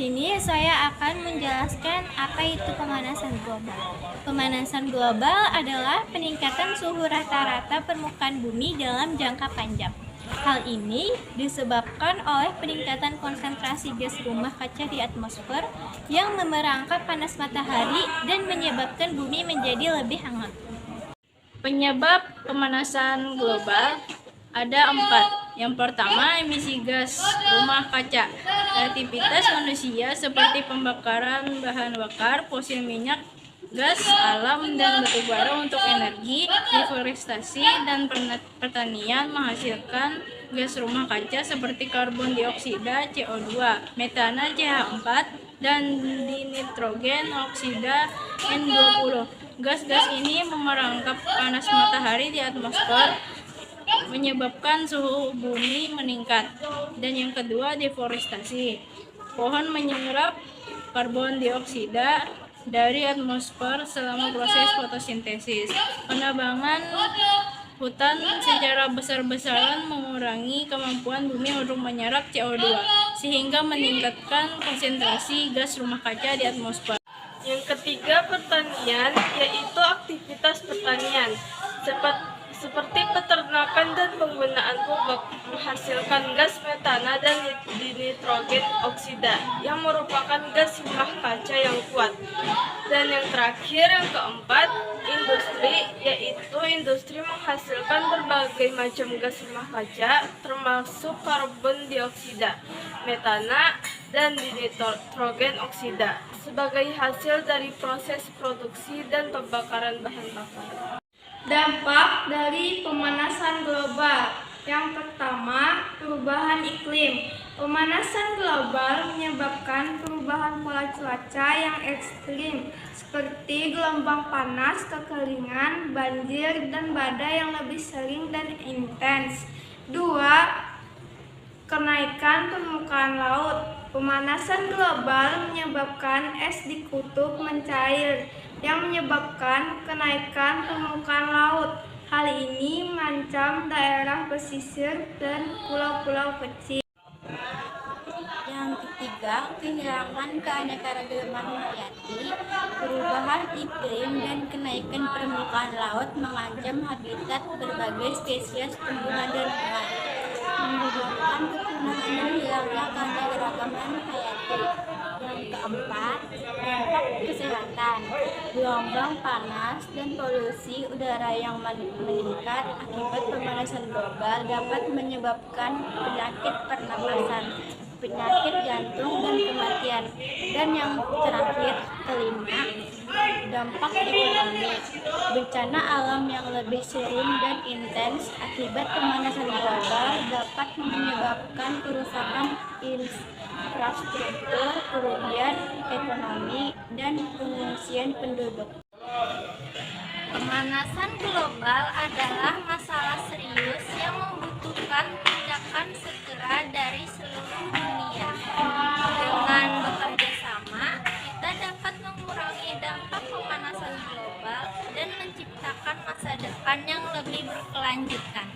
sini saya akan menjelaskan apa itu pemanasan global. Pemanasan global adalah peningkatan suhu rata-rata permukaan bumi dalam jangka panjang. Hal ini disebabkan oleh peningkatan konsentrasi gas rumah kaca di atmosfer yang memerangkap panas matahari dan menyebabkan bumi menjadi lebih hangat. Penyebab pemanasan global ada 4. Yang pertama, emisi gas rumah kaca. Aktivitas manusia seperti pembakaran bahan bakar fosil minyak, gas alam, dan batu bara untuk energi, deforestasi, dan pertanian menghasilkan gas rumah kaca seperti karbon dioksida CO2, metana CH4, dan dinitrogen oksida N20. Gas-gas ini memerangkap panas matahari di atmosfer, menyebabkan suhu bumi meningkat. Dan yang kedua, deforestasi. Pohon menyerap karbon dioksida dari atmosfer selama proses fotosintesis. Penebangan hutan secara besar-besaran mengurangi kemampuan bumi untuk menyerap CO2, sehingga meningkatkan konsentrasi gas rumah kaca di atmosfer. Yang ketiga, pertanian, yaitu aktivitas pertanian seperti peternakan dan penggunaan pupuk menghasilkan gas metana dan dinitrogen oksida yang merupakan gas rumah kaca yang kuat. Dan yang terakhir, yang keempat, industri, yaitu industri menghasilkan berbagai macam gas rumah kaca termasuk karbon dioksida, metana, dan dinitrogen oksida sebagai hasil dari proses produksi dan pembakaran bahan bakar. Dampak dari pemanasan global. Yang pertama, perubahan iklim. Pemanasan global menyebabkan perubahan pola cuaca yang ekstrim, seperti gelombang panas, kekeringan, banjir, dan badai yang lebih sering dan intens. 2. Kenaikan permukaan laut. Pemanasan global menyebabkan es di kutub mencair, yang menyebabkan kenaikan permukaan laut. Hal ini mengancam daerah pesisir dan pulau-pulau kecil. Yang ketiga, kehilangan keanekaragaman hayati. Perubahan iklim dan kenaikan permukaan laut mengancam habitat berbagai spesies tumbuhan dan hewan, menyebabkan kepunahan dan hilangnya keanekaragaman hayati. Yang keempat, dampak kesehatan. Gelombang panas dan polusi udara yang meningkat akibat pemanasan global dapat menyebabkan penyakit pernapasan, penyakit jantung, dan kematian. Dan yang terakhir, kelima, dampak ekonomi. Bencana alam yang lebih sering dan intens akibat pemanasan global dapat menyebabkan kerusakan infrastruktur, kerugian ekonomi, dan pengungsian penduduk. Pemanasan global adalah masalah serius yang membutuhkan tindakan segera dari seluruh dunia. Dengan bekerja sama, kita dapat mengurangi dampak pemanasan global dan menciptakan masa depan yang lebih berkelanjutan.